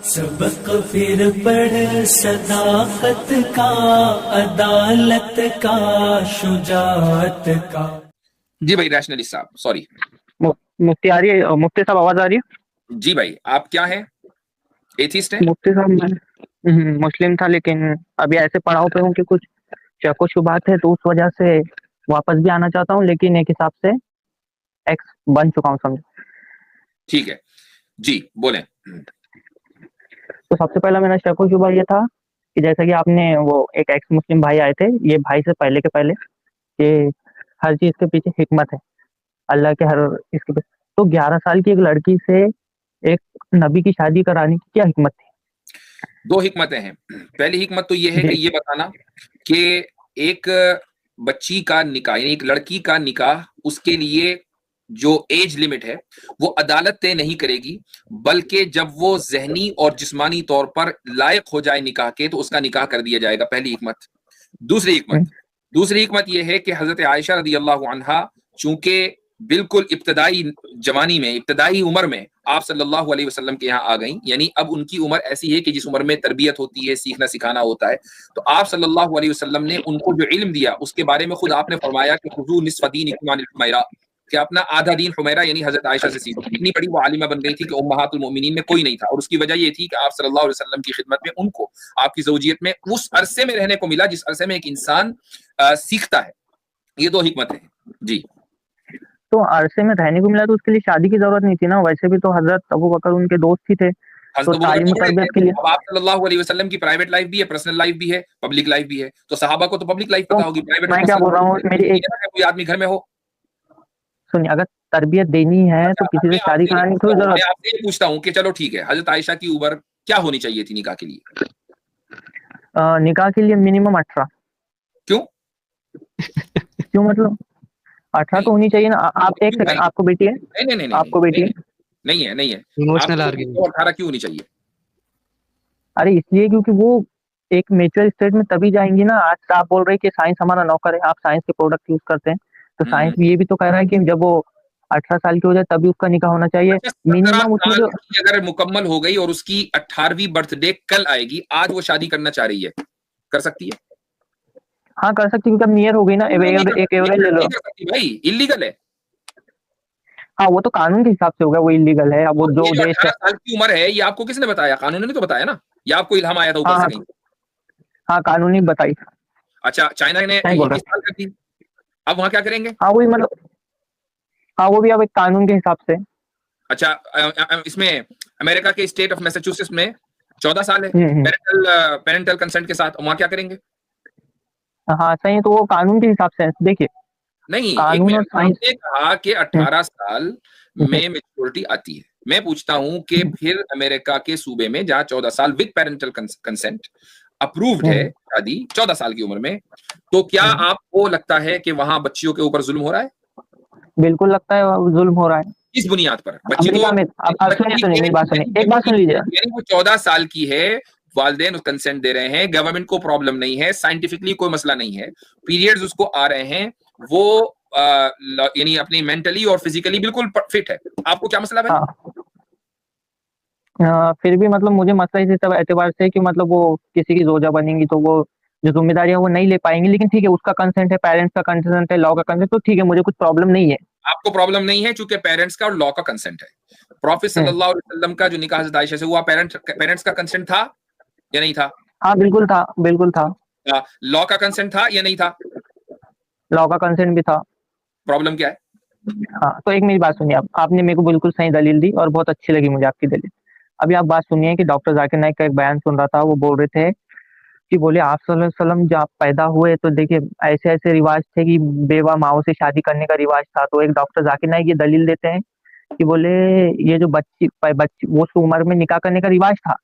सबक फिर पढ़ सदाकत का, अदालत का, शुजाअत का। जी भाई रैशनलिस्ट साहब, सॉरी मुफ्ती आ रही है? मुफ्ती साहब आवाज आ रही है? जी भाई, आप क्या हैं, एथिस्ट हैं? मुफ्ती साहब मैं मुस्लिम था, लेकिन अभी ऐसे पड़ाव पे हूँ कि कुछ शक व शुबहत है, तो उस वजह से वापस भी आना चाहता हूँ, लेकिन एक हिसाब से एक्स बन चुका हूँ, समझो। ठीक है जी, बोलें। तो सबसे पहला मेरा शक व शुबा ये था कि जैसा कि आपने वो एक एक्स मुस्लिम भाई आए थे, ये भाई से पहले के पहले कि हर चीज के पीछे हिकमत है, अल्लाह के हर इसके पीछे। तो 11 साल की एक लड़की से एक नबी की शादी कराने की क्या हिकमत थी? दो हिकमतें हैं। पहली हिकमत तो ये है कि ये बताना कि एक बच्ची का निकाह, यानी एक लड़की का निकाह, उसके लिए जो एज लिमिट है वो अदालत तय नहीं करेगी, बल्कि जब वो ज़हनी और जिस्मानी तौर पर लायक हो जाए निकाह के, तो उसका निकाह कर दिया जाएगा। पहली हिकमत। दूसरी हिकमत यह है कि हजरत आयशा रदी अल्लाह अन्हा चूंकि बिल्कुल इब्तदाई जवानी में, इब्तदाई उम्र में आप सल्लल्लाहु अलैहि वसल्लम के यहाँ आ गई, यानी अब उनकी उम्र ऐसी है कि जिस उम्र में तरबियत होती है, सीखना सिखाना होता है, तो आप सल्लल्लाहु अलैहि वसल्लम ने उनको जो इल्म दिया उसके बारे में खुद आपने फरमाया कि खुजू निस्फ दीनिकुम अनिल हुमैरा, कि अपना आधा दीन हुमैरा यानी हजरत आयशा से सीखो। इतनी बड़ी वो आलिमा बन गई थी कि उम्महातुल मोमिनीन में कोई नहीं था, और उसकी वजह ये थी कि आप सल्लल्लाहु अलैहि वसल्लम की खिदमत में उनको आपकी ज़ौजियत में उस अरसे में रहने को मिला जिस अरसे में एक इंसान सीखता है। ये दो हिकमतें हैं जी। तो अरसे में रहने को मिला तो उसके लिए शादी की जरूरत नहीं थी ना, वैसे भी तो हजरत अबू बकर उनके दोस्त ही थे, तो तालीम तरबियत के लिए। अब आप सल्लल्लाहु अलैहि वसल्लम की प्राइवेट लाइफ भी है, पर्सनल लाइफ भी है, पब्लिक लाइफ भी है, तो सहाबा को तो पब्लिक लाइफ पता होगी, प्राइवेट मैं क्या बोल रहा हूँ, मेरी एक कोई आदमी घर में हो। सुनिए, अगर तरबियत देनी है तो किसी से शादी कराने की जरूरत। मैं आपसे ये पूछता हूँ कि चलो ठीक है, हजरत आयशा की उम्र क्या होनी चाहिए थी निकाह के लिए? निकाह के लिए मिनिमम 18। क्यों? क्यों मतलब 18 तो होनी चाहिए ना। आप एक सेकंड, आपको बेटी है? नहीं, आपको बेटी है? नहीं है, नहीं है। Emotional argument. 18 क्यों होनी चाहिए? अरे इसलिए क्योंकि वो एक मेच्योर स्टेट में तभी जाएंगी ना। आज आप बोल रहे हैं कि साइंस हमारा नौकर है, आप साइंस के प्रोडक्ट यूज करते हैं, तो साइंस ये भी तो कह रहा है कि जब वो 18 साल की हो जाए तभी उसका निकाह होना चाहिए मिनिमम। उसमें जो अगर मुकम्मल हो गई और उसकी 18वीं बर्थडे कल आएगी, आज वो शादी करना चाह रही है, कर सकती है? हाँ कर सकती, क्योंकि अब नियर हो गई ना। एक एवरेज ले लो भाई, इलीगल है। हाँ वो तो कानून के हिसाब से होगा, वो इलीगल है। अब वो जो देश 18 साल की उम्र है, ये आपको किसने बताया? कानून ने तो बताया ना, या आपको इल्हाम आया था ऊपर से कहीं? हाँ कानूनी बताई। अच्छा, चाइना ने 21 साल कर दी, अब वहां क्या करेंगे? हाँ वही मतलब, हाँ वो भी अब एक कानून के हिसाब से। अच्छा, इसमें अमेरिका के स्टेट ऑफ मैसाचुसेट्स में 14 साल है पेरेंटल कंसेंट के साथ, वहां क्या करेंगे? हाँ सही है, तो वो कानून के हिसाब से देखिए। नहीं, कानून और साइंस आपने कहा कि 18 साल में मेच्योरिटी आती है। मैं पूछता हूं कि फिर अमेरिका के सूबे में जहां 14 साल विद पेरेंटल कंसेंट अप्रूव्ड है शादी 14 साल की उम्र में, तो क्या आपको लगता है कि वहां बच्चियों के ऊपर जुल्म हो रहा है? बिल्कुल लगता है जुल्म हो रहा है। किस बुनियाद पर? बच्ची अमेरिका में सुनिए मेरी बात सुनिए, एक बात सुन लीजिए। यानी वो 14 साल की है, वालिदैन कंसेंट दे रहे हैं, गवर्नमेंट को प्रॉब्लम नहीं है, साइंटिफिकली कोई मसला नहीं है, पीरियड्स उसको आ रहे हैं, वो यानी अपनी मेंटली और फिजिकली बिल्कुल फिट है, आपको क्या मसला भाई? फिर भी मतलब मुझे मसला इस एतबार से कि मतलब वो किसी की जोजा बनेंगी तो वो जो जिम्मेदारियां वो नहीं ले पाएंगी, लेकिन ठीक है उसका कंसेंट है, पेरेंट्स का कंसेंट है, लॉ का कंसेंट, तो ठीक है मुझे कुछ प्रॉब्लम नहीं है। आपको प्रॉब्लम नहीं है चूंकि पेरेंट्स का और लॉ का कंसेंट है। प्रॉफिट सल्लल्लाहु अलैहि वसल्लम का जो निकाह हज़रत आयशा से हुआ, पेरेंट्स का कंसेंट था या नहीं था? हाँ बिल्कुल था, बिल्कुल था। लॉ का कंसेंट था या नहीं था? लॉ का कंसेंट भी था। प्रॉब्लम क्या है? हाँ तो एक मेरी बात सुनिए, आपने मेरे को बिल्कुल सही दलील दी और बहुत अच्छी लगी मुझे आपकी दलील। अभी आप बात सुनिए कि डॉक्टर जाकिर नाइक का एक बयान सुन रहा था, वो बोल रहे थे कि बोले आप सल्लल्लाहु अलैहि वसल्लम जब पैदा हुए तो देखिए ऐसे ऐसे रिवाज थे कि बेवा माओ से शादी करने का रिवाज था। तो एक डॉक्टर जाकिर नाइक ये दलील देते हैं कि बोले ये जो बच्ची वो उस उम्र में निकाह करने का रिवाज था,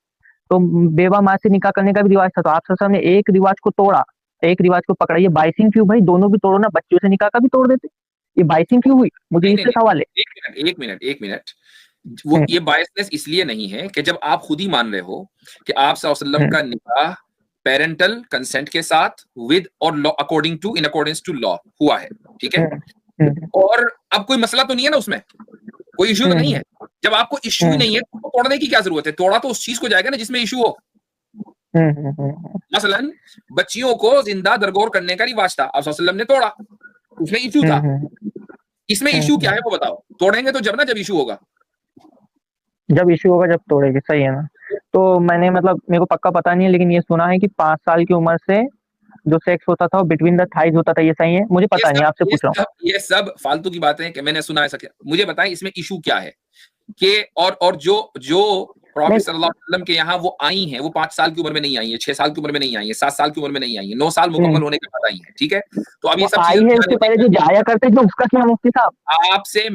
तो बेवा माँ से निकाह करने का भी रिवाज था। तो आप सल्लल्लाहु अलैहि वसल्लम ने एक रिवाज को तोड़ा, एक रिवाज को पकड़ा। ये बाइसिंग क्यों भाई? दोनों भी तोड़ो ना, बच्चों से निकाह का भी तोड़ देते। ये बाइसिंग क्यों हुई? मुझे इससे सवाल है। एक मिनट, वो ये बायसनेस इसलिए नहीं है कि जब आप खुद ही मान रहे हो कि आप सल्लल्लाहु अलैहि वसल्लम का निकाह पेरेंटल कंसेंट के साथ विद और law according to in accordance to law हुआ है, ठीक है, और अब कोई मसला तो नहीं है ना उसमें, कोई इशू तो नहीं है। जब आपको इशू ही नहीं है तो तोड़ने की क्या जरूरत है? तोड़ा तो उस चीज को जाएगा ना जिसमें इशू हो। मसलन बच्चियों को जिंदा दरगोर करने का रिवाज था, आप सल्लल्लाहु अलैहि वसल्लम ने तोड़ा, उसमें इशू था। इसमें इशू क्या है वो बताओ? तोड़ेंगे तो जब ना जब इशू होगा। जब इशू होगा जब तोड़ेगी, सही है ना। तो मैंने मतलब मेरे को पक्का पता नहीं है, लेकिन ये सुना है कि 5 साल की उम्र से जो सेक्स होता था वो बिटवीन द थाइज होता था, ये सही है? मुझे पता नहीं, आपसे पूछ रहा हूँ। ये सब फालतू की बातें हैं कि मैंने सुना है ऐसा। मुझे बताएं इसमें इशू क्या है कि और जो प्रॉफिट सल्लल्लाहु अलैहि वसल्लम के यहाँ वो आई हैं, वो 5 साल की उम्र में नहीं आई है, 6 साल की उम्र में नहीं आई है, 7 साल की उम्र में नहीं आई है, 9 साल मुकम्मल होने के बाद आई है, ठीक है। तो अब ये सब आई है, उससे पहले जो जाया करते थे उसका क्या मुफ्ती साहब? आपसे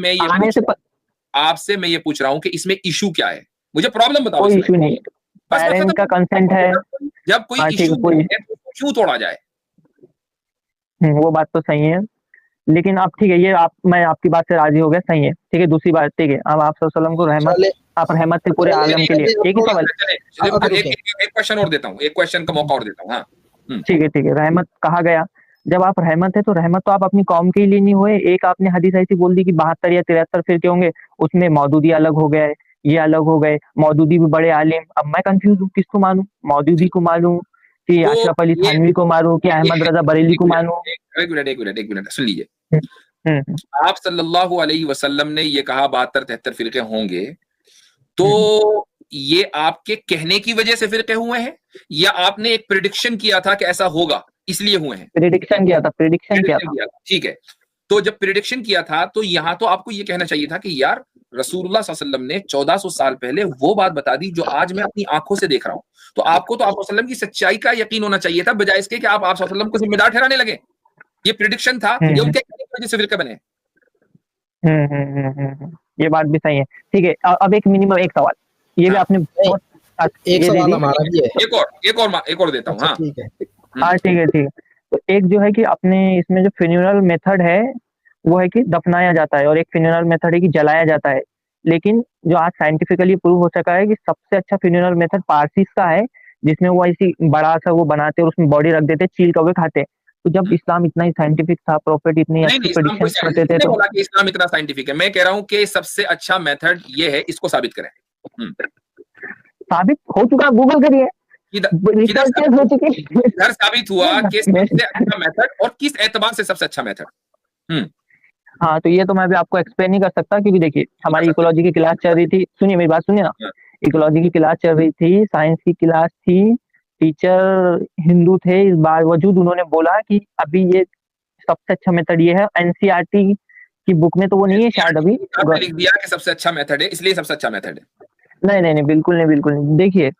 मैं ये पूछ रहा हूँ कि इसमें इशू क्या है, मुझे प्रॉब्लम बताओ। कोई इशू नहीं, पेरेंट का कंसेंट है। जब कोई इशू है तो क्यों तोड़ा जाए? वो बात तो सही है, लेकिन अब ठीक है, ये मैं आपकी बात से राजी हो गया, सही है, ठीक है। दूसरी बात, ठीक है, अब आप सल्लल्लाहु को रहमत, आप रहमत थे पूरे आलम के लिए। एक ही सवाल, एक क्वेश्चन और देता हूँ, एक क्वेश्चन का मौका और देता हूँ। हाँ ठीक है, रहमत कहा गया। जब आप रहमत है तो रहमत तो आप अपनी कौम के लिए नहीं हुए। एक आपने हदीस ऐसी बोल दी कि 72 या 73 फिरके होंगे, उसमें मौदूदी अलग हो गए, ये अलग हो गए, मौदूदी भी बड़े आलिम। अब मैं कंफ्यूज हूँ, किसको मानूं? मौदूदी को मानूं कि अशरफ अली थानवी को मानूं कि अहमद रजा बरेली को मानूं? एक मिनट सुन लीजिए। आप सल्लल्लाहु अलैहि वसल्लम ने ये कहा 72-73 फिरके होंगे, तो ये आपके कहने की वजह से फिरके हुए हैं या आपने एक प्रेडिक्शन किया था कि ऐसा होगा इसलिए हुए हैं? प्रेडिक्शन किया था। ठीक है, तो जब प्रेडिक्शन किया था तो यहां तो आपको ये कहना चाहिए था कि यार रसूलुल्लाह सल्लल्लाहु अलैहि वसल्लम ने 1400 साल पहले वो बात बता दी जो आज मैं अपनी आंखों से देख रहा हूं। तो आपको तो आप वसल्लम की सच्चाई का यकीन होना चाहिए था, बजाय इसके कि आप वसल्लम को जिम्मेदार ठहराने लगे। ये प्रेडिक्शन था, ये उनके कहने की वजह से फिरके बने। ये बात भी सही है, ठीक है। अब एक मिनिमम एक सवाल, ये भी आपने एक सवाल हमारा भी है, एक और देता हूँ। हाँ ठीक है, हाँ ठीक है। तो एक जो है कि अपने इसमें जो फ्यूनरल मेथड है वो है कि दफनाया जाता है, और एक फ्यूनरल मेथड है कि जलाया जाता है। लेकिन जो आज साइंटिफिकली प्रूव हो सका है कि सबसे अच्छा फ्यूनरल मेथड पारसीज का है, जिसमें वो ऐसी बड़ा सा वो बनाते और उसमें बॉडी रख देते, चील कौवे खाते। तो जब इस्लाम इतना ही साइंटिफिक था, प्रॉफिट इतनी अच्छी प्रेडिक्शन करते थे, तो बोला कि इस्लाम इतना साइंटिफिक है। मैं कह रहा हूँ कि सबसे अच्छा मेथड ये है, इसको साबित करें। साबित हो चुका, गूगल करिए, इधर साबित हुआ कि सबसे अच्छा मेथड, और किस एतबार से सबसे अच्छा मेथड। हाँ, तो ये तो मैं भी आपको एक्सप्लेन नहीं कर सकता, क्योंकि देखिए हमारी इकोलॉजी की क्लास चल रही थी, सुनिए मेरी बात सुनिए ना। इकोलॉजी की क्लास चल रही थी, साइंस की क्लास थी, टीचर हिंदू थे, इस बावजूद उन्होंने बोला कि अभी ये सबसे अच्छा मेथड ये है। एनसीईआरटी की बुक में तो वो नहीं है शायद, अभी लिख दिया कि सबसे अच्छा मेथड है, इसलिए सबसे अच्छा मेथड है। नहीं, बिल्कुल नहीं। देखिए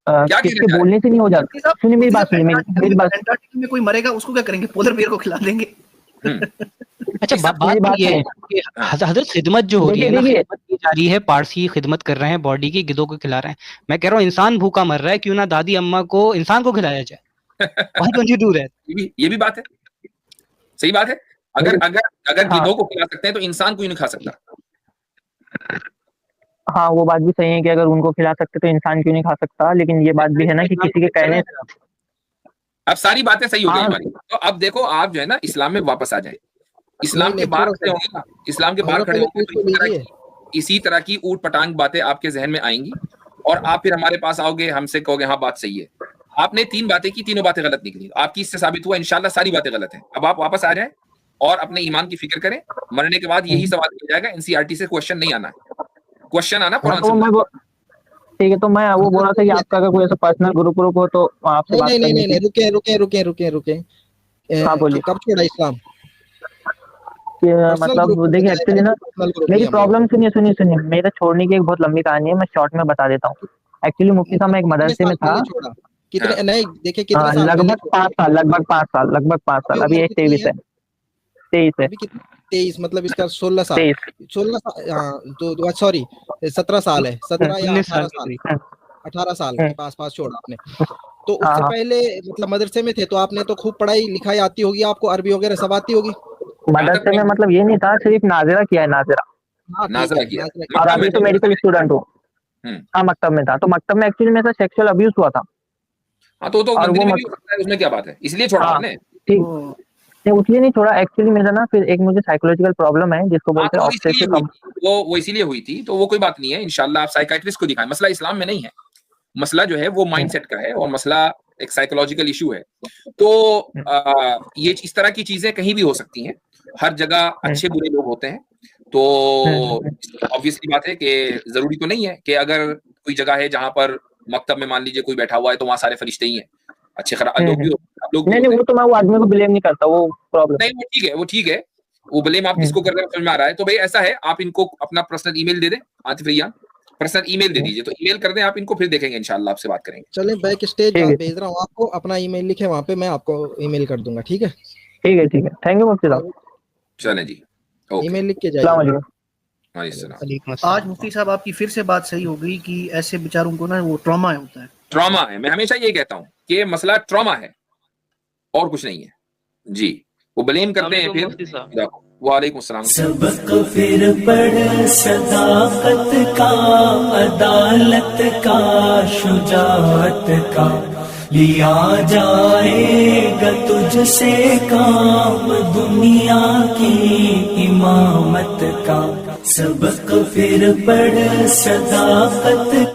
किसके बोलने से नहीं हो जाता। सुनिए मेरी बात, मेरी बात। अंटार्कटिका में कोई मरेगा उसको क्या करेंगे? पोलर बियर को खिला देंगे। अच्छा, बात ये है कि हजरत खिदमत जो हो रही है ना, खिदमत की जा रही है, पारसी खिदमत कर रहे हैं, बॉडी की गिद्धों को खिला रहे हैं। मैं कह रहा हूँ इंसान भूखा मर रहा है, क्यों ना दादी अम्मा को इंसान को खिलाया जाए। Why don't you do that? ये भी बात है, सही बात है। अगर गिद्धों को खिला सकते हैं तो इंसान को ही नहीं खा सकता। हाँ, वो बात भी सही है कि अगर उनको खिला सकते तो इंसान क्यों नहीं खा सकता, लेकिन ये बात भी है ना कि किसी के कहने से अब सारी बातें सही हो गई हमारी। तो अब देखो आप जो है ना इस्लाम में वापस आ जाए। इस्लाम के बाहर खड़े होंगे ना, इस्लाम के बाहर खड़े होंगे, इसी तरह की ऊट पटांग बातें आपके जहन में आएंगी, और आप फिर हमारे पास आओगे, हमसे कहोगे हाँ बात सही है। आपने 3 बातें की, तीनों बातें गलत निकली, आपकी इससे साबित हुआ इंशाल्लाह सारी बातें गलत हैं। अब आप वापस आ जाएं और अपने ईमान की फिक्र करें। मरने के बाद यही सवाल किया जाएगा, एनसीईआरटी से क्वेश्चन नहीं आना है, क्वेश्चन आना कुरान से। ठीक है, तो मैं वो बोल रहा था कि आपका अगर कोई ऐसा पर्सनल ग्रुप हो तो आपसे बात करनी थी। रुके। हाँ बोलिए। कब छोड़ा इस्लाम? मतलब देखिए एक्चुअली ना मेरी प्रॉब्लम, सुनिए, मेरा छोड़ने की एक बहुत लंबी कहानी है, मैं शॉर्ट में बता देता हूँ। एक्चुअली मुफ्ती साहब मैं एक मदरसे में था, कितने नहीं देखिए कितने साल? लगभग 5 साल। अभी एज 23 है। 23 मतलब इसका 16 साल। 16 साल, हाँ, तो सॉरी 17 साल है, 17 या 18 साल के पास छोड़ा आपने। तो उससे पहले मतलब मदरसे में थे तो आपने तो खूब पढ़ाई लिखाई आती होगी, आपको अरबी वगैरह सब आती होगी। मदरसे में मतलब ये नहीं था, सिर्फ नाजरा किया है, नाजरा किया। और अभी तो मेडिकल स्टूडेंट हूँ। हाँ, मकतब में था, तो मकतब में एक्चुअली मेरा सेक्सुअल अब्यूज हुआ था। हाँ, तो मंदिर में भी हो सकता है, उसमें क्या बात है, इसलिए छोड़ा आपने। ठीक, नहीं उसलिए नहीं छोड़ा, एक्चुअली मेरा ना फिर एक मुझे साइकोलॉजिकल प्रॉब्लम है जिसको बोलते हैं तो ऑब्सेसिव वो इसीलिए हुई थी, तो वो कोई बात नहीं है, इंशाल्लाह आप साइकाइट्रिस्ट को दिखाएं। मसला इस्लाम में नहीं है, मसला जो है वो माइंडसेट का है और मसला एक साइकोलॉजिकल इशू है। तो ये इस तरह की चीजें कहीं भी हो सकती हैं, हर जगह अच्छे बुरे लोग होते हैं। तो ऑब्वियसली बात है कि जरूरी तो नहीं है कि अगर कोई जगह है जहां पर मकतब में मान लीजिए कोई बैठा हुआ है तो वहां सारे फरिश्ते ही हैं, अच्छे खराब लोग भी लोग नहीं वो तो मैं वो आदमी को ब्लेम नहीं करता, वो प्रॉब्लम नहीं, वो ठीक है, वो ब्लेम आप किसको कर रहे हैं समझ में आ रहा है। तो भाई ऐसा है, आप इनको अपना पर्सनल ईमेल दे दें, आतिफ रियान पर्सनल ईमेल दे दीजिए, तो ईमेल कर दें आप इनको, फिर देखेंगे इंशाल्लाह आपसे बात करेंगे। चलें बैक स्टेज भेज रहा हूँ आपको, अपना ईमेल लिखे वहाँ पे, मैं आपको ईमेल कर दूंगा। ठीक है थैंक यू मुफ्ती साहब। चलें जी, ईमेल लिख के जाइए। आज मुफ्ती साहब आपकी फिर से बात सही हो गई कि ऐसे बेचारों को ना वो ट्रॉमा होता है। ट्रॉमा है, मैं हमेशा यही कहता हूँ कि मसला ट्रॉमा है और कुछ नहीं है जी। वो ब्लेम करते हैं फिर। वालेकुम सलाम। सबक फिर पढ़ सदाकत का, अदालत का, शुजाअत का, लिया जाएगा तुझसे काम दुनिया की इमामत का। सबक फिर पढ़ सदाकत